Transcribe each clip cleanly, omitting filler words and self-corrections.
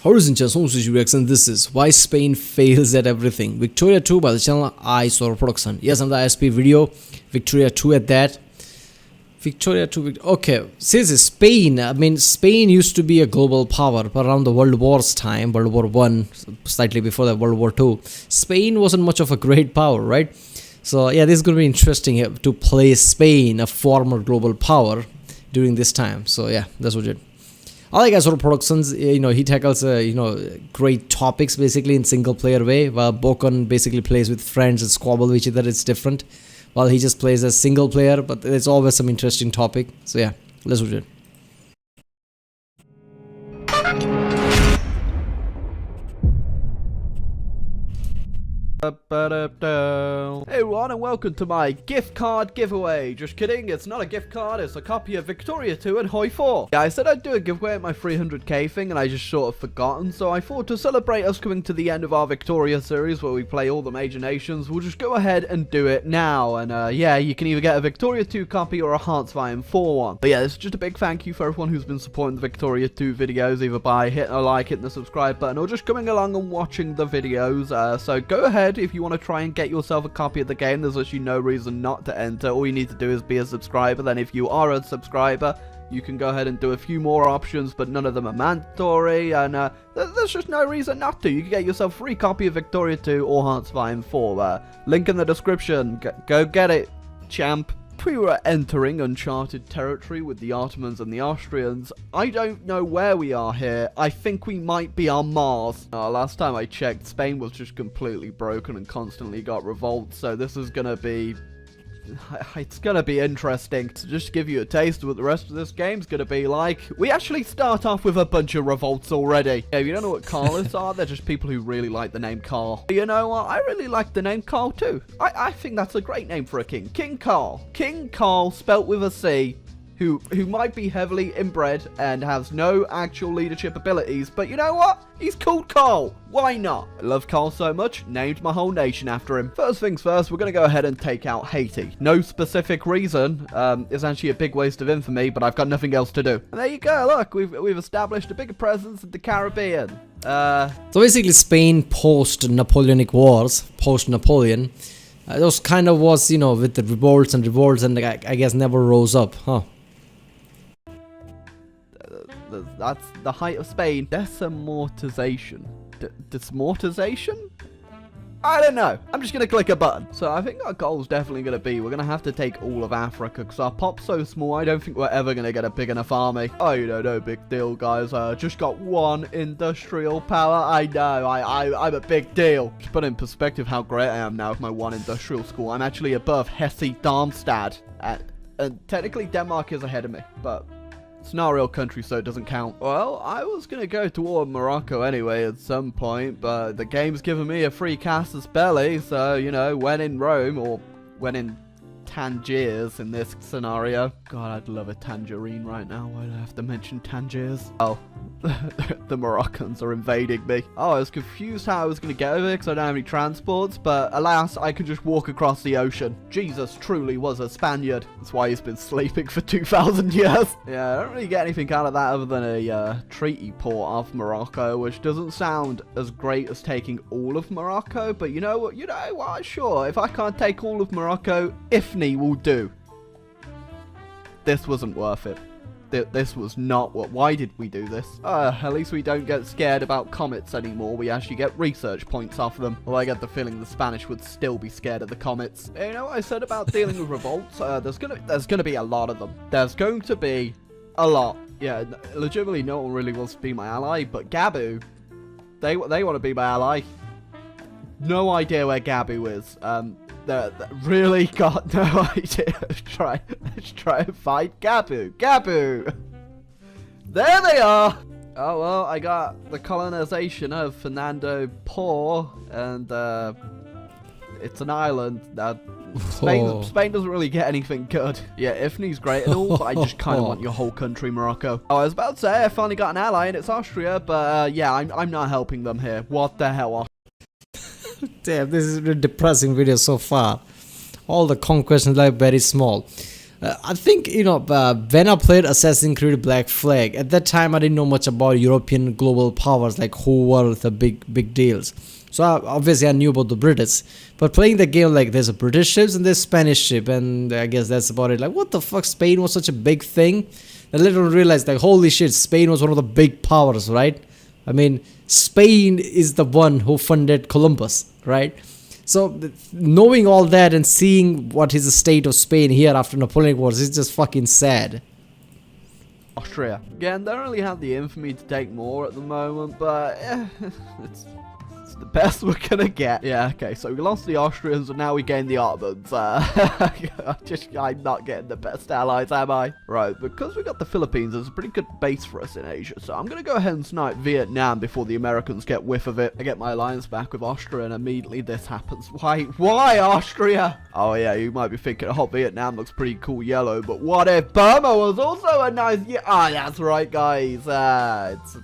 Horizon Chess and this is Why Spain Fails at Everything. Victoria 2 by the channel iSorrowproductions. Yes, I'm the ISP video. Victoria 2 at that. Victoria 2. Okay, seriously, Spain. I mean, Spain used to be a global power around the World War's time, World War One, slightly before that, World War Two. Spain wasn't much of a great power, right? So yeah, this is going to be interesting to play Spain, a former global power, during this time. So yeah, that's what it. I like iSorrowproductions. He tackles great topics basically in single player way, while Bokon basically plays with friends and squabble with each other. It's different. While he just plays as single player, but there's always some interesting topic. So yeah, let's do it. Hey everyone, and welcome to my gift card giveaway. Just kidding, it's not a gift card, it's a copy of Victoria 2 and Hoi 4. Yeah, I said I'd do a giveaway at my 300k thing and I just sort of forgotten, so I thought to celebrate us coming to the end of our Victoria series where we play all the major nations, we'll just go ahead and do it now. And yeah, you can either get a Victoria 2 copy or a Hearts of Iron 4 one. But yeah, this is just a big thank you for everyone who's been supporting the Victoria 2 videos, either by hitting a like, hitting the subscribe button, or just coming along and watching the videos. So go ahead if you want to try and get yourself a copy of the game. There's actually no reason not to enter. All you need to do is be a subscriber. Then if you are a subscriber, you can go ahead and do a few more options, but none of them are mandatory, and there's just no reason not to. You can get yourself a free copy of Victoria 2 or Hearts of Iron 4. Link in the description. Go get it, champ. We were entering uncharted territory with the Ottomans and the Austrians. I don't know where we are here. I think we might be on Mars. Last time I checked, Spain was just completely broken and constantly got revolts, so this is gonna be... it's gonna be interesting. So just to give you a taste of what the rest of this game's gonna be like, we actually start off with a bunch of revolts already. Yeah, if you don't know what Carlists are, they're just people who really like the name Carl. But you know what? I really like the name Carl too. I think that's a great name for a king. King Carl. King Carl, spelt with a C. Who might be heavily inbred and has no actual leadership abilities, but you know what? He's called Carl. Why not? I love Carl so much, named my whole nation after him. First things first, we're going to go ahead and take out Haiti. No specific reason. It's actually a big waste of infamy, but I've got nothing else to do. And there you go. Look, we've established a bigger presence in the Caribbean. So basically, Spain post-Napoleonic Wars, post-Napoleon, those kind of was, with the revolts, and I guess never rose up, huh? That's the height of Spain. Decimortization. Dismortization? I don't know. I'm just going to click a button. So I think our goal is definitely going to be, we're going to have to take all of Africa, because our pop's so small, I don't think we're ever going to get a big enough army. Oh, no big deal, guys. Just got one industrial power. I know, I'm a big deal. Just put in perspective how great I am now with my one industrial school. I'm actually above Hesse-Darmstadt. And technically Denmark is ahead of me, but... it's not a real country, so it doesn't count. Well, I was going to go toward Morocco anyway at some point, but the game's given me a free casus belli, so, when in Rome, or when in Tangiers in this scenario. God, I'd love a tangerine right now. Why do I have to mention Tangiers? Oh, the Moroccans are invading me. Oh, I was confused how I was going to get over here because I don't have any transports, but alas, I could just walk across the ocean. Jesus truly was a Spaniard. That's why he's been sleeping for 2,000 years. Yeah, I don't really get anything out of that other than a treaty port off Morocco, which doesn't sound as great as taking all of Morocco, but you know what? Sure, if I can't take all of Morocco, Ifni will do. This wasn't worth it. This was not what... Why did we do this? At least we don't get scared about comets anymore. We actually get research points off them. Well, I get the feeling the Spanish would still be scared of the comets. You know what I said about dealing with revolts? There's gonna be a lot of them. There's going to be a lot. Yeah, legitimately no one really wants to be my ally, but Gabu, they want to be my ally. No idea where Gabu is. They really got no idea. Let's try and find Gabu. Gabu! There they are! Oh, well, I got the colonization of Fernando Po, and, it's an island that Spain doesn't really get anything good. Yeah, Ifni's great and all, but I just kind of want your whole country, Morocco. Oh, I was about to say, I finally got an ally, and it's Austria, but, yeah, I'm not helping them here. What the hell? Damn, this is a depressing video so far. All the conquests in life very small. I think, when I played Assassin's Creed Black Flag, at that time I didn't know much about European global powers, like who were the big deals. So obviously I knew about the British, but playing the game, like there's a British ships and there's Spanish ship, and I guess that's about it. Like, what the fuck, Spain was such a big thing? I later realized, like, holy shit, Spain was one of the big powers, right? I mean, Spain is the one who funded Columbus, right? So knowing all that and seeing what is the state of Spain here after Napoleonic Wars is just fucking sad. Austria. Again, they don't really have the infamy to take more at the moment, but it's the best we're gonna get. Yeah, okay, so we lost the Austrians and now we gained the Ottomans. I'm not getting the best allies, am I? Right, because we got the Philippines, there's a pretty good base for us in Asia, so I'm gonna go ahead and snipe Vietnam before the Americans get whiff of it. I get my alliance back with Austria and immediately this happens. Why Austria? Oh yeah, you might be thinking, oh, Vietnam looks pretty cool yellow, but what if Burma was also a nice... that's right, guys. It's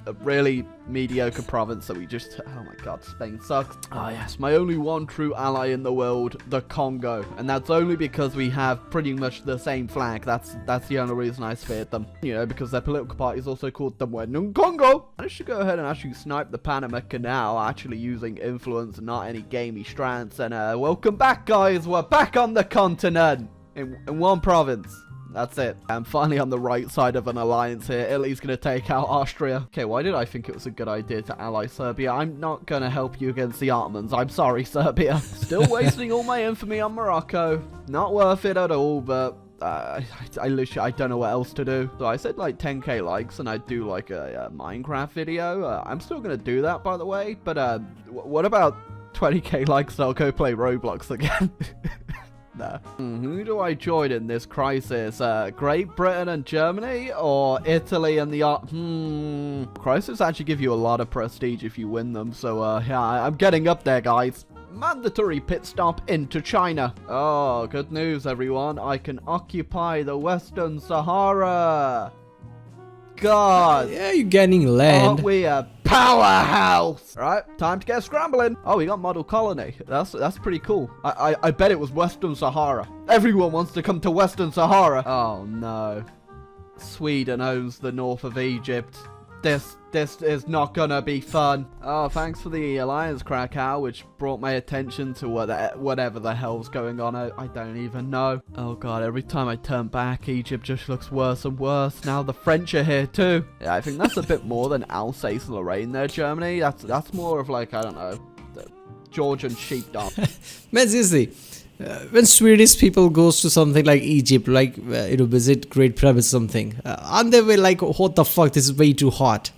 a really mediocre province that we just... Oh my god, Spain sucks. Oh yes, my only one true ally in the world, the Congo. And that's only because we have pretty much the same flag. That's the only reason I feared them. Because their political party is also called the Mwenung Congo. I should go ahead and actually snipe the Panama Canal, actually using influence and not any gamey strands. And welcome back, guys. We're back on the continent in one province. That's it. I'm finally on the right side of an alliance here. Italy's going to take out Austria. Okay, why did I think it was a good idea to ally Serbia? I'm not going to help you against the Ottomans. I'm sorry, Serbia. Still wasting all my infamy on Morocco. Not worth it at all, but... I literally, I don't know what else to do. So I said like 10k likes and I'd do like a Minecraft video. I'm still going to do that, by the way. But what about 20k likes and I'll go play Roblox again? No. Who do I join in this crisis? Great Britain and Germany, or Italy and the crisis actually give you a lot of prestige if you win them, so yeah, I'm getting up there, guys. Mandatory pit stop into China. Oh, good news, everyone. I can occupy the Western Sahara. God. Yeah, you're getting land. Aren't we a powerhouse? Right, time to get scrambling. Oh, we got model colony. That's pretty cool. I bet it was Western Sahara. Everyone wants to come to Western Sahara. Oh no. Sweden owns the north of Egypt. This is not gonna be fun. Oh, thanks for the alliance, Krakow, which brought my attention to whatever the hell's going on. I don't even know. Oh god, every time I turn back, Egypt just looks worse and worse. Now the French are here too. Yeah, I think that's a bit more than Alsace-Lorraine there, Germany. That's more of like, I don't know, the Georgian sheepdog. Man, seriously. When Swedish people goes to something like Egypt, like visit Great Pyramid something, aren't they like, what the fuck, this is way too hot?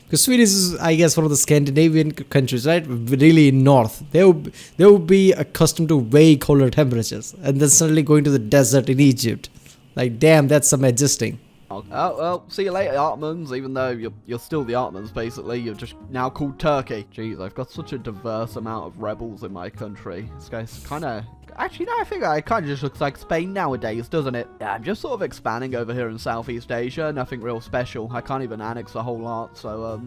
Because Sweden is, I guess, one of the Scandinavian countries, right? Really north. They would be accustomed to way colder temperatures, and then suddenly going to the desert in Egypt, like damn, that's some adjusting. Oh well, see you later, Ottomans. Even though you're still the Ottomans, basically, you're just now called Turkey. Jeez, I've got such a diverse amount of rebels in my country. This guy's kind of... Actually, no, I think it kind of just looks like Spain nowadays, doesn't it? Yeah, I'm just sort of expanding over here in Southeast Asia. Nothing real special. I can't even annex a whole lot, so,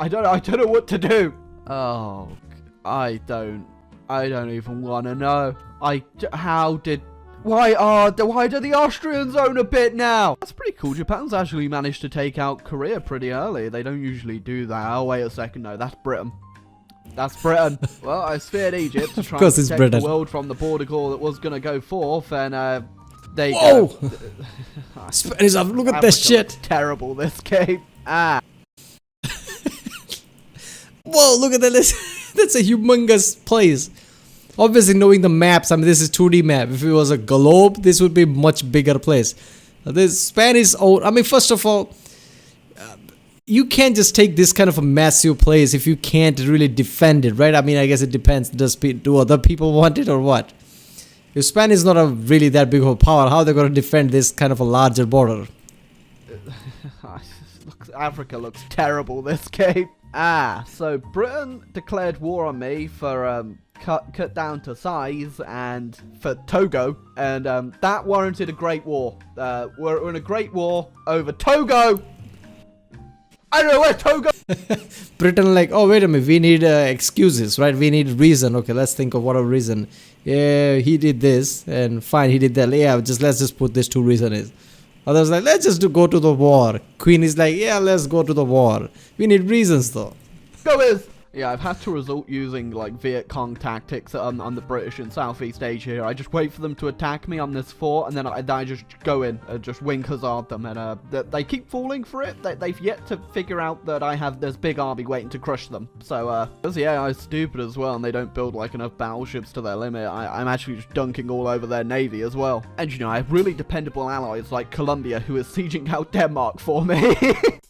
I don't know what to do. Oh, I don't even want to know. Why do the Austrians own a bit now? That's pretty cool. Japan's actually managed to take out Korea pretty early. They don't usually do that. Oh, wait a second. No, that's Britain. That's Britain. Well, I speared Egypt to try and protect the world from the border claw that was going to go forth, and they go. Spanish, look at this shit. Terrible, this game. Ah. Whoa, look at that. That's a humongous place. Obviously, knowing the maps, I mean, this is 2D map. If it was a globe, this would be a much bigger place. This Spanish, I mean, first of all, you can't just take this kind of a massive place if you can't really defend it, right? I mean, I guess it depends. Do other people want it or what? If Spain is not really that big of a power, how are they going to defend this kind of a larger border? Africa looks terrible, this game. Ah, so Britain declared war on me for cut down to size and for Togo, and that warranted a great war. We're in a great war over Togo. I don't know where Togo. Britain like, oh wait a minute, we need excuses, right? We need reason. Okay, let's think of what a reason. Yeah, he did this, and fine, he did that. Yeah, let's just put this two reason is. Others like, let's just go to the war. Queen is like, yeah, let's go to the war. We need reasons though. Go is. Yeah, I've had to resort using like Viet Cong tactics on the British in Southeast Asia here. I just wait for them to attack me on this fort, and then I just go in and just wing hazard them, and they keep falling for it. They've yet to figure out that I have this big army waiting to crush them. So, because the AI is stupid as well, and they don't build like enough battleships to their limit, I'm actually just dunking all over their navy as well. And you know, I have really dependable allies like Colombia, who is sieging out Denmark for me.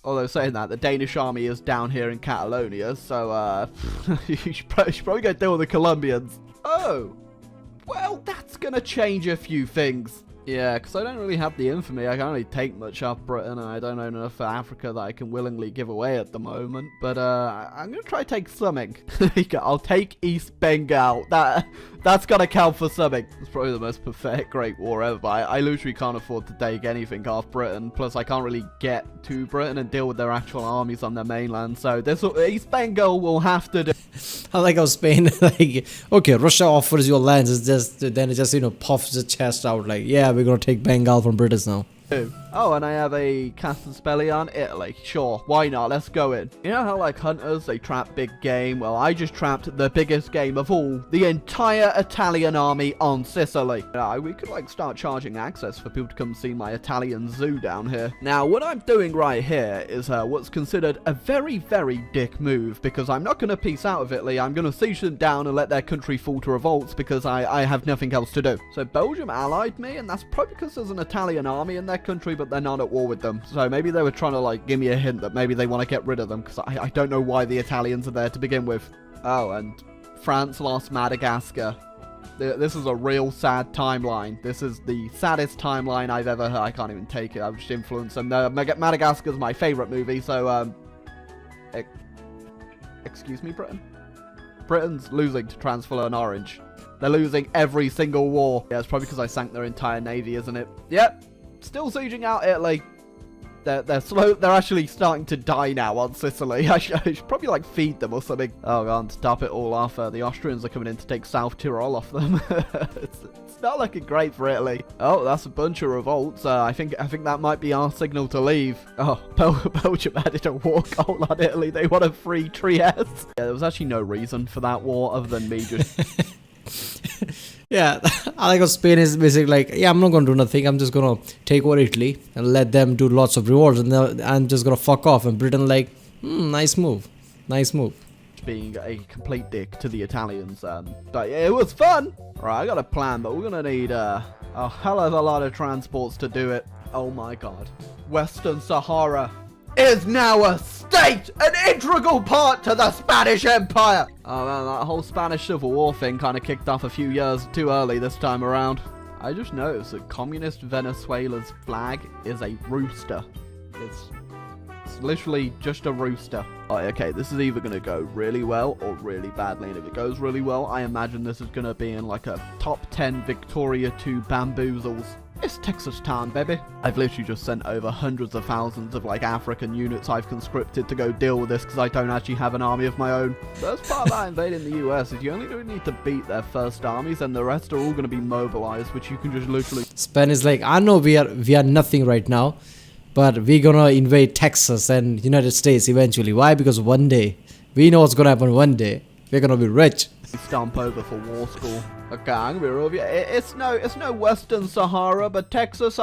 Although saying that, the Danish army is down here in Catalonia, so you should probably go deal with the Colombians. Oh, well, that's gonna change a few things. Yeah, because I don't really have the infamy. I can't really take much off Britain, and I don't own enough for Africa that I can willingly give away at the moment. But I'm gonna try to take something. I'll take East Bengal. That's gonna count for something. It's probably the most pathetic Great War ever, but I literally can't afford to take anything off Britain. Plus, I can't really get to Britain and deal with their actual armies on their mainland. So this East Bengal will have to do. I like how Spain like, okay, Russia offers your lands, it's just then it just, you know, puffs the chest out like, yeah, we're gonna take Bengal from British now. Oh, and I have a Castaspelli on Italy. Sure, why not? Let's go in. You know how, like, hunters, they trap big game? Well, I just trapped the biggest game of all. The entire Italian army on Sicily. We could, like, start charging access for people to come see my Italian zoo down here. Now, what I'm doing right here is what's considered a very, very dick move, because I'm not going to peace out of Italy. I'm going to siege them down and let their country fall to revolts because I have nothing else to do. So Belgium allied me, and that's probably because there's an Italian army in their country, but they're not at war with them. So maybe they were trying to like give me a hint that maybe they want to get rid of them, because I don't know why the Italians are there to begin with. Oh, and France lost Madagascar. This is a real sad timeline. This is the saddest timeline I've ever heard. I can't even take it. I've just influenced them. Madagascar's my favorite movie, so excuse me, Britain? Britain's losing to Transfer and Orange. They're losing every single war. Yeah, it's probably because I sank their entire navy, isn't it? Yep. Still sieging out Italy. They're slow. They're actually starting to die now on Sicily. I should probably like feed them or something. Oh god, stop it all off. The Austrians are coming in to take South Tyrol off them. it's not looking great for Italy. Oh, that's a bunch of revolts. I think that might be our signal to leave. Oh, Belgium added a war goal on Italy. They want a free Trieste. Yeah, there was actually no reason for that war other than me just. Yeah, I like how Spain is basically like, yeah, I'm not going to do nothing. I'm just going to take over Italy and let them do lots of rewards, and I'm just going to fuck off. And Britain like, nice move. Nice move. Being a complete dick to the Italians. But yeah, it was fun. Alright, I got a plan, but we're going to need a hell of a lot of transports to do it. Oh my god. Western Sahara is now a state, an integral part to the Spanish Empire. Oh man, that whole Spanish Civil War thing kind of kicked off a few years too early this time around. I just noticed that communist Venezuela's flag is a rooster. It's literally just a rooster. Oh, okay, this is either going to go really well or really badly, and if it goes really well, I imagine this is going to be in like a top 10 Victoria 2 bamboozles. It's Texas time, baby. I've literally just sent over hundreds of thousands of like African units I've conscripted to go deal with this because I don't actually have an army of my own. First part about invading the US is you only really need to beat their first armies, and the rest are all going to be mobilized, which you can just literally. Spain is like, I know we are nothing right now, but we're gonna invade Texas and United States eventually. Why? Because one day we know what's gonna happen. One day we're gonna be rich. Stomp over for war school. Okay, I'm gonna be real with you. It's no Western Sahara, but Texas.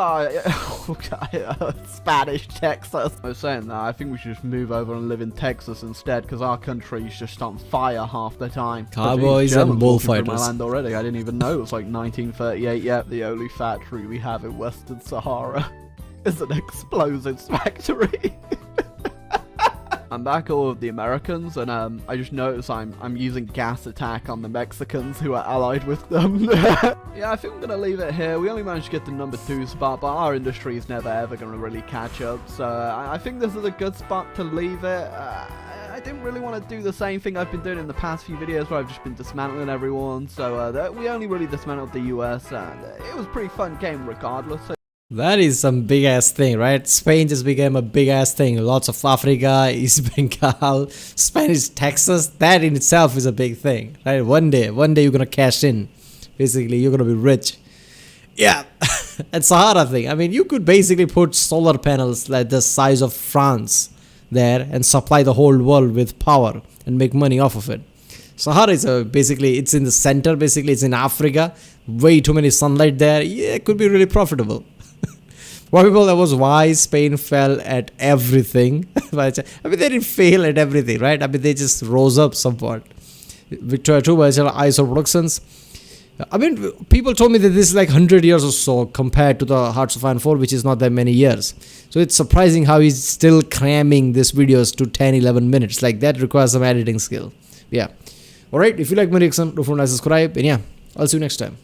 Spanish Texas. I was saying that I think we should just move over and live in Texas instead, because our country's just on fire half the time. Cowboys and bullfighters. My land already. I didn't even know it was like 1938 yet. The only factory we have in Western Sahara is an explosives factory. I'm back all of the Americans, and I just noticed I'm using gas attack on the Mexicans who are allied with them. Yeah, I think I'm gonna leave it here. We only managed to get the number 2 spot, but our industry is never ever gonna really catch up. So I think this is a good spot to leave it. I didn't really want to do the same thing I've been doing in the past few videos where I've just been dismantling everyone. So we only really dismantled the US, and it was a pretty fun game regardless. So That is some big ass thing, right? Spain just became a big ass thing. Lots of Africa, East Bengal, Spanish Texas. That in itself is a big thing, right? One day you're gonna cash in. Basically, you're gonna be rich. Yeah, and Sahara thing. I mean, you could basically put solar panels like the size of France there and supply the whole world with power and make money off of it. Sahara is basically, it's in the center. Basically, it's in Africa. Way too many sunlight there. Yeah, it could be really profitable. For people, that was why Spain fell at everything. I mean, they didn't fail at everything, right? I mean, they just rose up somewhat. Victoria 2 by iSorrowproductions. I mean, people told me that this is like 100 years or so compared to the Hearts of Iron 4, which is not that many years. So it's surprising how he's still cramming these videos to 10-11 minutes. Like, that requires some editing skill. Yeah. Alright, if you like my reaction, don't forget to subscribe. And yeah, I'll see you next time.